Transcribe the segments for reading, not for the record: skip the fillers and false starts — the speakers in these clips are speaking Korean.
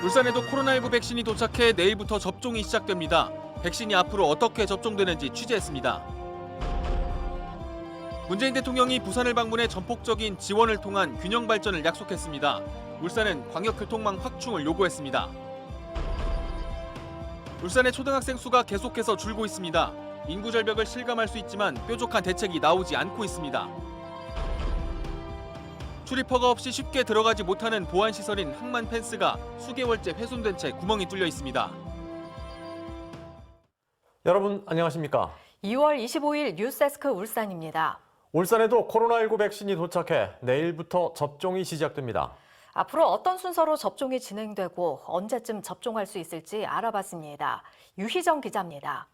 울산에도 코로나19 백신이 도착해 내일부터 접종이 시작됩니다. 백신이 앞으로 어떻게 접종되는지 취재했습니다. 문재인 대통령이 부산을 방문해 전폭적인 지원을 통한 균형 발전을 약속했습니다. 울산은 광역교통망 확충을 요구했습니다. 울산의 초등학생 수가 계속해서 줄고 있습니다. 인구 절벽을 실감할 수 있지만 뾰족한 대책이 나오지 않고 있습니다. 출입허가 없이 쉽게 들어가지 못하는 보안시설인 항만 펜스가 수개월째 훼손된 채 구멍이 뚫려 있습니다. 여러분 안녕하십니까? 2월 25일 뉴스데스크 울산입니다. 울산에도 코로나19 백신이 도착해 내일부터 접종이 시작됩니다. 앞으로 어떤 순서로 접종이 진행되고 언제쯤 접종할 수 있을지 알아봤습니다. 유희정 기자입니다.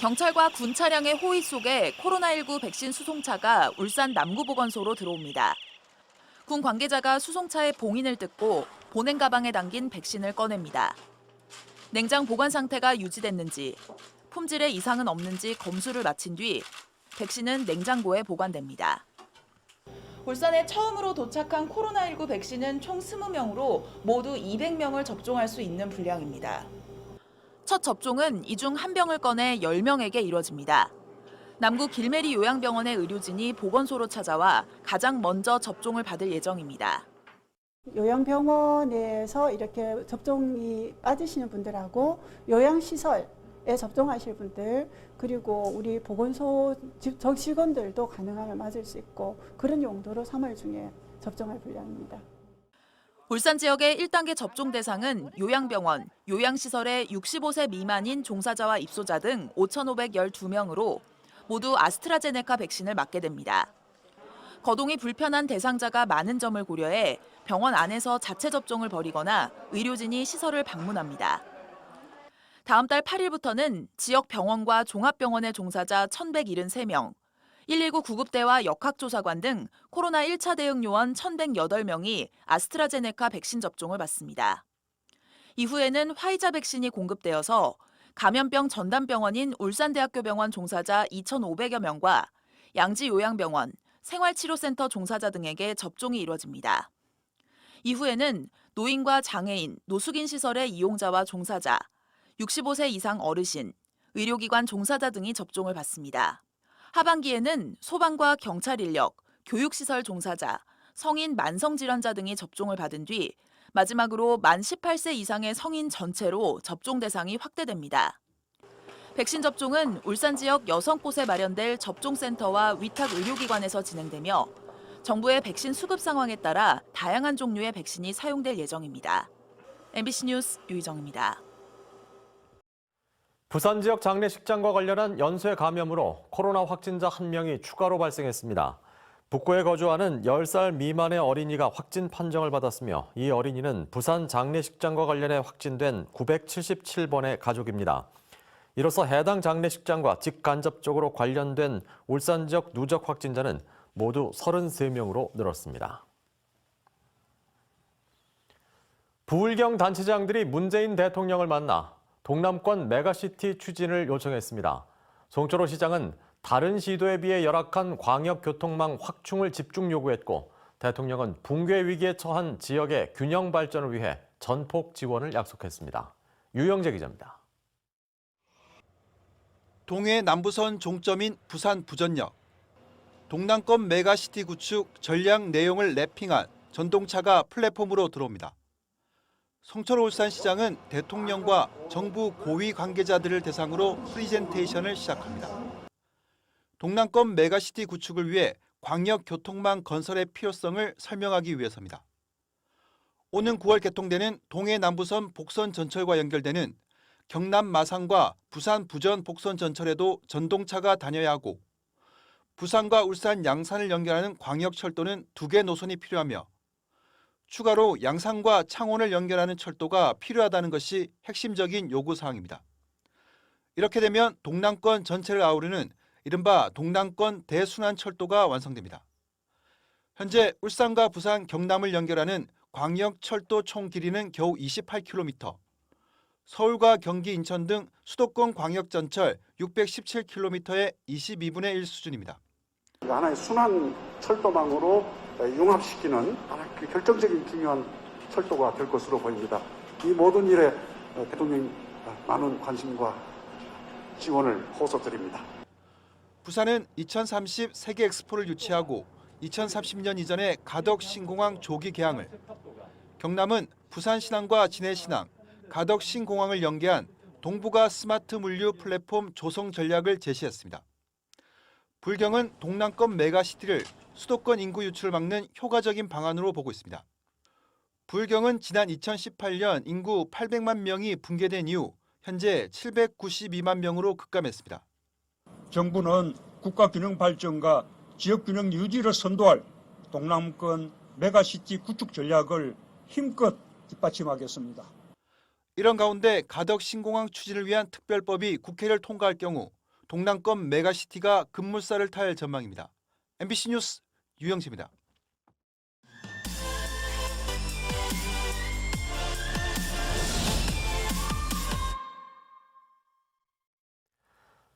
경찰과 군 차량의 호위 속에 코로나19 백신 수송차가 울산 남구보건소로 들어옵니다. 군 관계자가 수송차의 봉인을 뜯고 보냉 가방에 담긴 백신을 꺼냅니다. 냉장 보관 상태가 유지됐는지, 품질에 이상은 없는지 검수를 마친 뒤 백신은 냉장고에 보관됩니다. 울산에 처음으로 도착한 코로나19 백신은 총 20명으로 모두 200명을 접종할 수 있는 분량입니다. 첫 접종은 이 중 한 병을 꺼내 10명에게 이뤄집니다. 남구 길메리 요양병원의 의료진이 보건소로 찾아와 가장 먼저 접종을 받을 예정입니다. 요양병원에서 이렇게 접종이 빠지시는 분들하고 요양시설에 접종하실 분들, 그리고 우리 보건소 직원들도 가능하면 맞을 수 있고, 그런 용도로 3월 중에 접종할 분량입니다. 울산 지역의 1단계 접종 대상은 요양병원, 요양시설의 65세 미만인 종사자와 입소자 등 5,512명으로 모두 아스트라제네카 백신을 맞게 됩니다. 거동이 불편한 대상자가 많은 점을 고려해 병원 안에서 자체 접종을 벌이거나 의료진이 시설을 방문합니다. 다음 달 8일부터는 지역 병원과 종합병원의 종사자 1,173명, 119 구급대와 역학조사관 등 코로나 1차 대응 요원 1,108명이 아스트라제네카 백신 접종을 받습니다. 이후에는 화이자 백신이 공급되어서 감염병 전담병원인 울산대학교 병원 종사자 2,500여 명과 양지요양병원, 생활치료센터 종사자 등에게 접종이 이뤄집니다. 이후에는 노인과 장애인, 노숙인 시설의 이용자와 종사자, 65세 이상 어르신, 의료기관 종사자 등이 접종을 받습니다. 하반기에는 소방과 경찰 인력, 교육시설 종사자, 성인 만성질환자 등이 접종을 받은 뒤 마지막으로 만 18세 이상의 성인 전체로 접종 대상이 확대됩니다. 백신 접종은 울산 지역 6곳에 마련될 접종센터와 위탁 의료기관에서 진행되며 정부의 백신 수급 상황에 따라 다양한 종류의 백신이 사용될 예정입니다. MBC 뉴스 유희정입니다. 부산 지역 장례식장과 관련한 연쇄 감염으로 코로나 확진자 1명이 추가로 발생했습니다. 북구에 거주하는 10살 미만의 어린이가 확진 판정을 받았으며 이 어린이는 부산 장례식장과 관련해 확진된 977번의 가족입니다. 이로써 해당 장례식장과 직간접적으로 관련된 울산 지역 누적 확진자는 모두 33명으로 늘었습니다. 부울경 단체장들이 문재인 대통령을 만나 동남권 메가시티 추진을 요청했습니다. 송철호 시장은 다른 시도에 비해 열악한 광역교통망 확충을 집중 요구했고 대통령은 붕괴 위기에 처한 지역의 균형 발전을 위해 전폭 지원을 약속했습니다. 유영재 기자입니다. 동해 남부선 종점인 부산 부전역. 동남권 메가시티 구축 전략 내용을 랩핑한 전동차가 플랫폼으로 들어옵니다. 송철호 울산시장은 대통령과 정부 고위 관계자들을 대상으로 프리젠테이션을 시작합니다. 동남권 메가시티 구축을 위해 광역교통망 건설의 필요성을 설명하기 위해서입니다. 오는 9월 개통되는 동해 남부선 복선 전철과 연결되는 경남 마산과 부산 부전 복선 전철에도 전동차가 다녀야 하고 부산과 울산 양산을 연결하는 광역철도는 2개 노선이 필요하며 추가로 양산과 창원을 연결하는 철도가 필요하다는 것이 핵심적인 요구사항입니다. 이렇게 되면 동남권 전체를 아우르는 이른바 동남권 대순환철도가 완성됩니다. 현재 울산과 부산, 경남을 연결하는 광역철도 총 길이는 겨우 28km, 서울과 경기, 인천 등 수도권 광역전철 617km의 22분의 1 수준입니다. 하나의 순환 철도망으로 융합시키는 결정적인 중요한 철도가 될 것으로 보입니다. 이 모든 일에 대통령 많은 관심과 지원을 호소드립니다. 부산은 2030 세계 엑스포를 유치하고 2030년 이전에 가덕 신공항 조기 개항을, 경남은 부산 신항과 진해 신항, 가덕 신공항을 연계한 동북아 스마트 물류 플랫폼 조성 전략을 제시했습니다. 불경은 동남권 메가시티를 수도권 인구 유출을 막는 효과적인 방안으로 보고 있습니다. 불경은 지난 2018년 인구 800만 명이 붕괴된 이후 현재 792만 명으로 급감했습니다. 정부는 국가균형 발전과 지역균형 유지를 선도할 동남권 메가시티 구축 전략을 힘껏 뒷받침하겠습니다. 이런 가운데 가덕 신공항 추진을 위한 특별법이 국회를 통과할 경우 동남권 메가시티가 급물살을 탈 전망입니다. MBC 뉴스 유영재입니다.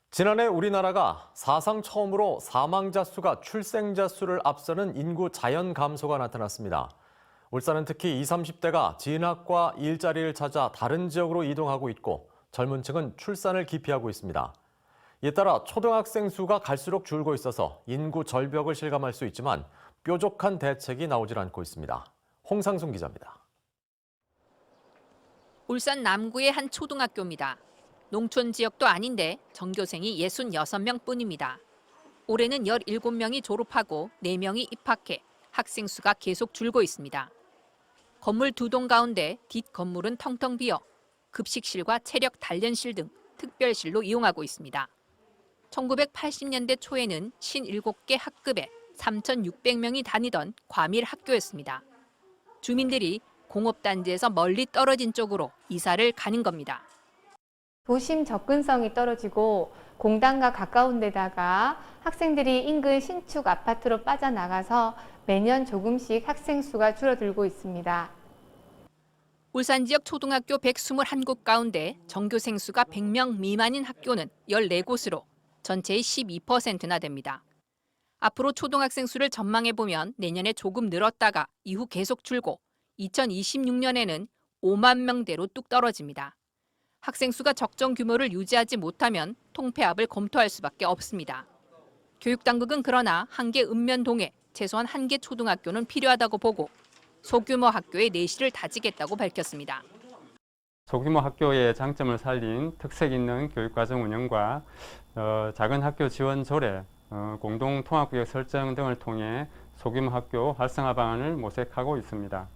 지난해 우리나라가 사상 처음으로 사망자 수가 출생자 수를 앞서는 인구 자연 감소가 나타났습니다. 울산은 특히 20, 30대가 진학과 일자리를 찾아 다른 지역으로 이동하고 있고 젊은 층은 출산을 기피하고 있습니다. 이에 따라 초등학생 수가 갈수록 줄고 있어서 인구 절벽을 실감할 수 있지만 뾰족한 대책이 나오질 않고 있습니다. 홍상순 기자입니다. 울산 남구의 한 초등학교입니다. 농촌 지역도 아닌데 전교생이 66명뿐입니다. 올해는 17명이 졸업하고 4명이 입학해 학생 수가 계속 줄고 있습니다. 건물 2동 가운데 뒷 건물은 텅텅 비어 급식실과 체력 단련실 등 특별실로 이용하고 있습니다. 1980년대 초에는 57개 학급에 3,600명이 다니던 과밀 학교였습니다. 주민들이 공업단지에서 멀리 떨어진 쪽으로 이사를 가는 겁니다. 도심 접근성이 떨어지고 공단과 가까운 데다가 학생들이 인근 신축 아파트로 빠져나가서 매년 조금씩 학생 수가 줄어들고 있습니다. 울산 지역 초등학교 121곳 가운데 전교생 수가 100명 미만인 학교는 14곳으로 전체의 12%나 됩니다. 앞으로 초등학생 수를 전망해보면 내년에 조금 늘었다가 이후 계속 줄고 2026년에는 5만 명대로 뚝 떨어집니다. 학생 수가 적정 규모를 유지하지 못하면 통폐합을 검토할 수밖에 없습니다. 교육당국은 그러나 한계 읍면동에 최소한 1개 초등학교는 필요하다고 보고 소규모 학교의 내실을 다지겠다고 밝혔습니다. 소규모 학교의 장점을 살린 특색 있는 교육과정 운영과 작은 학교 지원 조례, 공동 통합구역 설정 등을 통해 소규모 학교 활성화 방안을 모색하고 있습니다.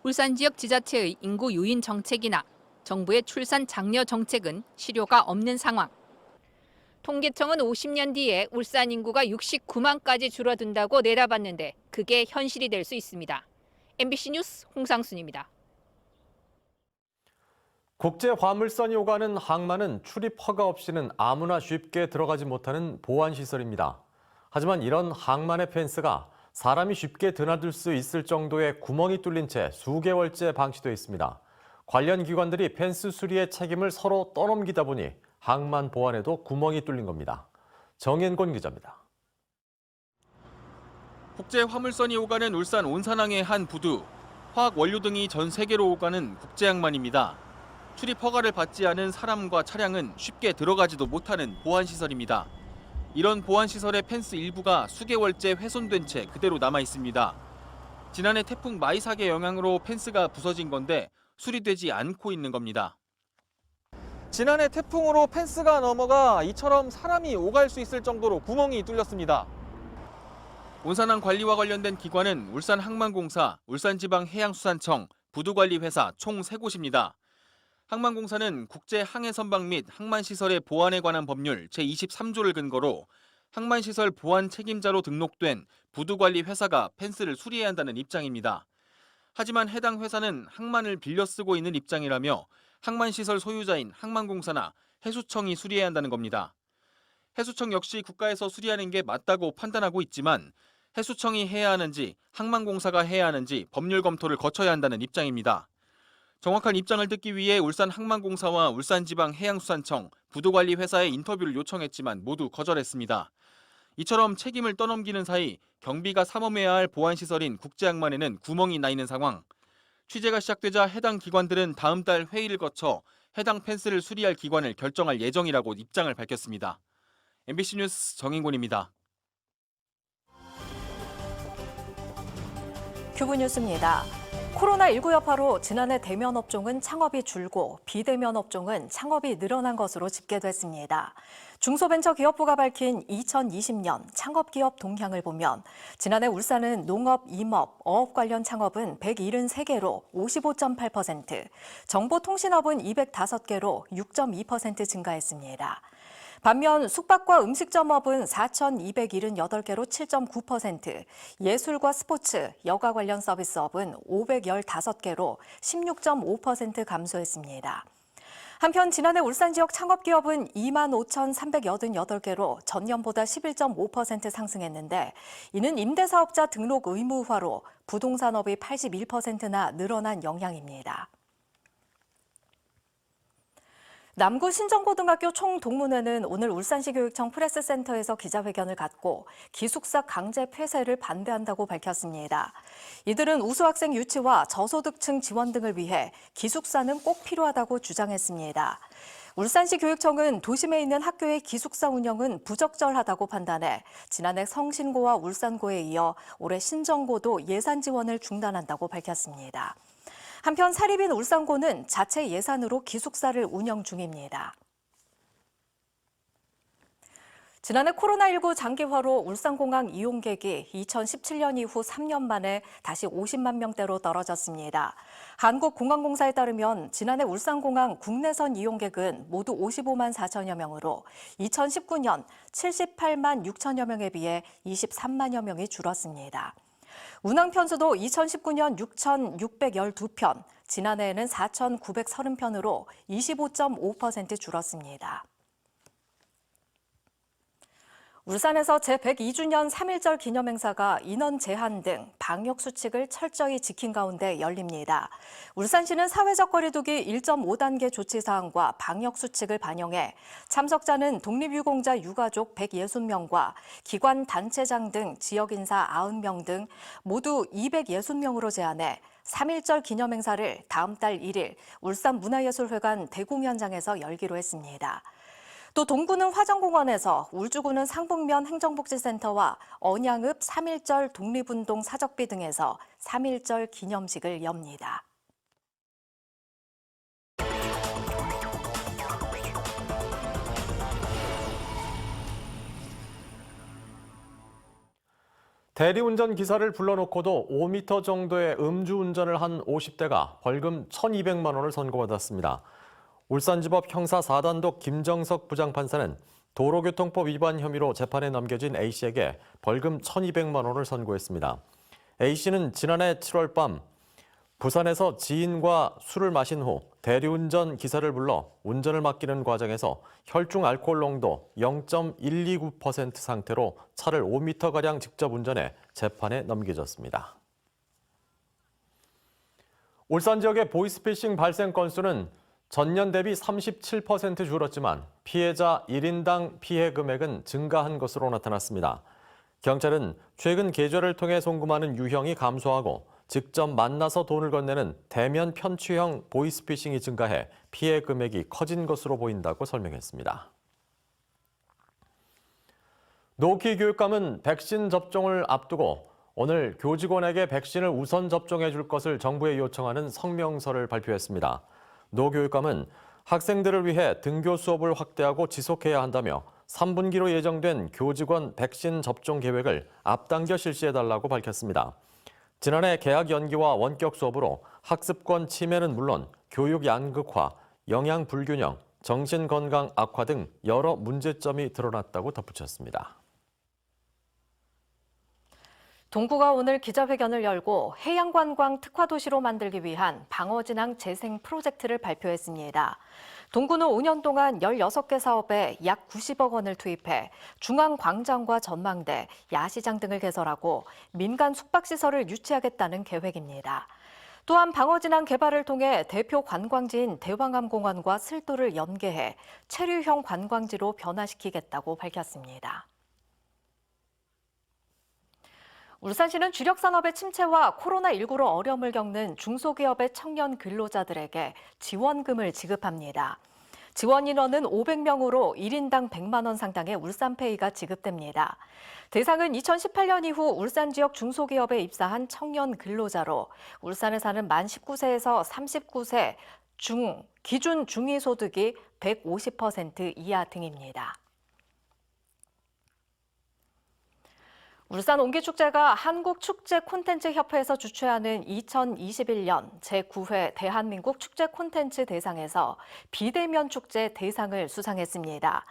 울산 지역 지자체의 인구 유인 정책이나 정부의 출산 장려 정책은 실효가 없는 상황. 통계청은 50년 뒤에 울산 인구가 69만까지 줄어든다고 내다봤는데 그게 현실이 될 수 있습니다. MBC 뉴스 홍상순입니다. 국제화물선이 오가는 항만은 출입 허가 없이는 아무나 쉽게 들어가지 못하는 보안시설입니다. 하지만 이런 항만의 펜스가 사람이 쉽게 드나들 수 있을 정도의 구멍이 뚫린 채 수개월째 방치돼 있습니다. 관련 기관들이 펜스 수리의 책임을 서로 떠넘기다 보니 항만 보안에도 구멍이 뚫린 겁니다. 정현곤 기자입니다. 국제 화물선이 오가는 울산 온산항의 한 부두. 화학 원료 등이 전 세계로 오가는 국제항만입니다. 출입 허가를 받지 않은 사람과 차량은 쉽게 들어가지도 못하는 보안시설입니다. 이런 보안시설의 펜스 일부가 수개월째 훼손된 채 그대로 남아 있습니다. 지난해 태풍 마이삭의 영향으로 펜스가 부서진 건데 수리되지 않고 있는 겁니다. 지난해 태풍으로 펜스가 넘어가 이처럼 사람이 오갈 수 있을 정도로 구멍이 뚫렸습니다. 온산항 관리와 관련된 기관은 울산항만공사, 울산지방해양수산청, 부두관리회사 총 3곳입니다. 항만공사는 국제항해선박 및 항만시설의 보안에 관한 법률 제23조를 근거로 항만시설 보안 책임자로 등록된 부두관리회사가 펜스를 수리해야 한다는 입장입니다. 하지만 해당 회사는 항만을 빌려 쓰고 있는 입장이라며 항만시설 소유자인 항만공사나 해수청이 수리해야 한다는 겁니다. 해수청 역시 국가에서 수리하는 게 맞다고 판단하고 있지만 해수청이 해야 하는지 항만공사가 해야 하는지 법률 검토를 거쳐야 한다는 입장입니다. 정확한 입장을 듣기 위해 울산항만공사와 울산지방해양수산청, 부두관리회사에 인터뷰를 요청했지만 모두 거절했습니다. 이처럼 책임을 떠넘기는 사이 경비가 삼엄해야 할 보안시설인 국제항만에는 구멍이 나 있는 상황. 취재가 시작되자 해당 기관들은 다음 달 회의를 거쳐 해당 펜스를 수리할 기관을 결정할 예정이라고 입장을 밝혔습니다. MBC 뉴스 정인곤입니다. 큐브 뉴스입니다. 코로나19 여파로 지난해 대면 업종은 창업이 줄고 비대면 업종은 창업이 늘어난 것으로 집계됐습니다. 중소벤처기업부가 밝힌 2020년 창업기업 동향을 보면 지난해 울산은 농업, 임업, 어업 관련 창업은 173개로 55.8%, 정보통신업은 205개로 6.2% 증가했습니다. 반면 숙박과 음식점업은 4,278개로 7.9%, 예술과 스포츠, 여가 관련 서비스업은 515개로 16.5% 감소했습니다. 한편 지난해 울산 지역 창업기업은 25,388개로 전년보다 11.5% 상승했는데 이는 임대사업자 등록 의무화로 부동산업이 81%나 늘어난 영향입니다. 남구 신정고등학교 총동문회는 오늘 울산시 교육청 프레스센터에서 기자회견을 갖고 기숙사 강제 폐쇄를 반대한다고 밝혔습니다. 이들은 우수학생 유치와 저소득층 지원 등을 위해 기숙사는 꼭 필요하다고 주장했습니다. 울산시 교육청은 도심에 있는 학교의 기숙사 운영은 부적절하다고 판단해 지난해 성신고와 울산고에 이어 올해 신정고도 예산 지원을 중단한다고 밝혔습니다. 한편 사립인 울산고는 자체 예산으로 기숙사를 운영 중입니다. 지난해 코로나19 장기화로 울산공항 이용객이 2017년 이후 3년 만에 다시 50만 명대로 떨어졌습니다. 한국공항공사에 따르면 지난해 울산공항 국내선 이용객은 모두 55만 4천여 명으로 2019년 78만 6천여 명에 비해 23만여 명이 줄었습니다. 운항 편수도 2019년 6,612편, 지난해에는 4,930편으로 25.5% 줄었습니다. 울산에서 제102주년 3.1절 기념행사가 인원 제한 등 방역수칙을 철저히 지킨 가운데 열립니다. 울산시는 사회적 거리두기 1.5단계 조치사항과 방역수칙을 반영해 참석자는 독립유공자 유가족 160명과 기관 단체장 등 지역인사 90명 등 모두 260명으로 제한해 3.1절 기념행사를 다음 달 1일 울산문화예술회관 대공연장에서 열기로 했습니다. 또 동구는 화정공원에서, 울주구는 상북면 행정복지센터와 언양읍 3.1절 독립운동 사적비 등에서 3.1절 기념식을 엽니다. 대리운전 기사를 불러놓고도 5m 정도의 음주운전을 한 50대가 벌금 1,200만 원을 선고받았습니다. 울산지법 형사 4단독 김정석 부장판사는 도로교통법 위반 혐의로 재판에 넘겨진 A씨에게 벌금 1,200만 원을 선고했습니다. A씨는 지난해 7월 밤 부산에서 지인과 술을 마신 후 대리운전 기사를 불러 운전을 맡기는 과정에서 혈중 알코올 농도 0.129% 상태로 차를 5m가량 직접 운전해 재판에 넘겨졌습니다. 울산 지역의 보이스피싱 발생 건수는 전년 대비 37% 줄었지만 피해자 1인당 피해 금액은 증가한 것으로 나타났습니다. 경찰은 최근 계좌를 통해 송금하는 유형이 감소하고 직접 만나서 돈을 건네는 대면 편취형 보이스피싱이 증가해 피해 금액이 커진 것으로 보인다고 설명했습니다. 노키 교육감은 백신 접종을 앞두고 오늘 교직원에게 백신을 우선 접종해 줄 것을 정부에 요청하는 성명서를 발표했습니다. 노 교육감은 학생들을 위해 등교 수업을 확대하고 지속해야 한다며 3분기로 예정된 교직원 백신 접종 계획을 앞당겨 실시해달라고 밝혔습니다. 지난해 개학 연기와 원격 수업으로 학습권 침해는 물론 교육 양극화, 영양 불균형, 정신건강 악화 등 여러 문제점이 드러났다고 덧붙였습니다. 동구가 오늘 기자회견을 열고 해양관광 특화도시로 만들기 위한 방어진항 재생 프로젝트를 발표했습니다. 동구는 5년 동안 16개 사업에 약 90억 원을 투입해 중앙광장과 전망대, 야시장 등을 개설하고 민간 숙박시설을 유치하겠다는 계획입니다. 또한 방어진항 개발을 통해 대표 관광지인 대왕암공원과 슬도를 연계해 체류형 관광지로 변화시키겠다고 밝혔습니다. 울산시는 주력 산업의 침체와 코로나19로 어려움을 겪는 중소기업의 청년 근로자들에게 지원금을 지급합니다. 지원 인원은 500명으로 1인당 100만 원 상당의 울산페이가 지급됩니다. 대상은 2018년 이후 울산 지역 중소기업에 입사한 청년 근로자로 울산에 사는 만 19세에서 39세 기준 중위소득이 150% 이하 등입니다. 울산 옹기축제가 한국축제콘텐츠협회에서 주최하는 2021년 제9회 대한민국 축제 콘텐츠 대상에서 비대면 축제 대상을 수상했습니다.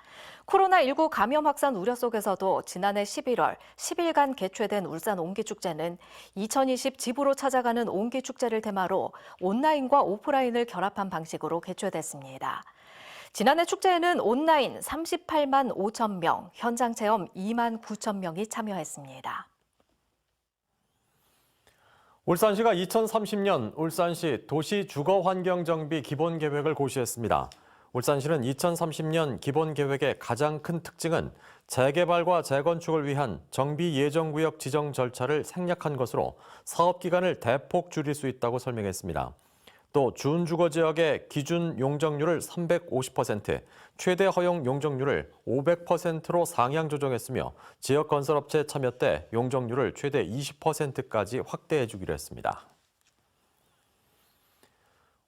코로나19 감염 확산 우려 속에서도 지난해 11월 10일간 개최된 울산 옹기축제는 2020 집으로 찾아가는 옹기축제를 테마로 온라인과 오프라인을 결합한 방식으로 개최됐습니다. 지난해 축제에는 온라인 38만 5천 명, 현장 체험 2만 9천 명이 참여했습니다. 울산시가 2030년 울산시 도시주거환경정비 기본계획을 고시했습니다. 울산시는 2030년 기본계획의 가장 큰 특징은 재개발과 재건축을 위한 정비예정구역 지정 절차를 생략한 것으로 사업기간을 대폭 줄일 수 있다고 설명했습니다. 또 준주거지역의 기준 용적률을 350%, 최대 허용 용적률을 500%로 상향 조정했으며 지역건설업체 참여 때 용적률을 최대 20%까지 확대해 주기로 했습니다.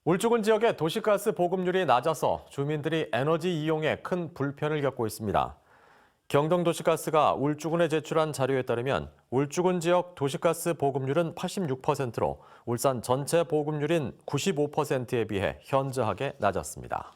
울주군 지역의 도시가스 보급률이 낮아서 주민들이 에너지 이용에 큰 불편을 겪고 있습니다. 경동도시가스가 울주군에 제출한 자료에 따르면 울주군 지역 도시가스 보급률은 86%로 울산 전체 보급률인 95%에 비해 현저하게 낮았습니다.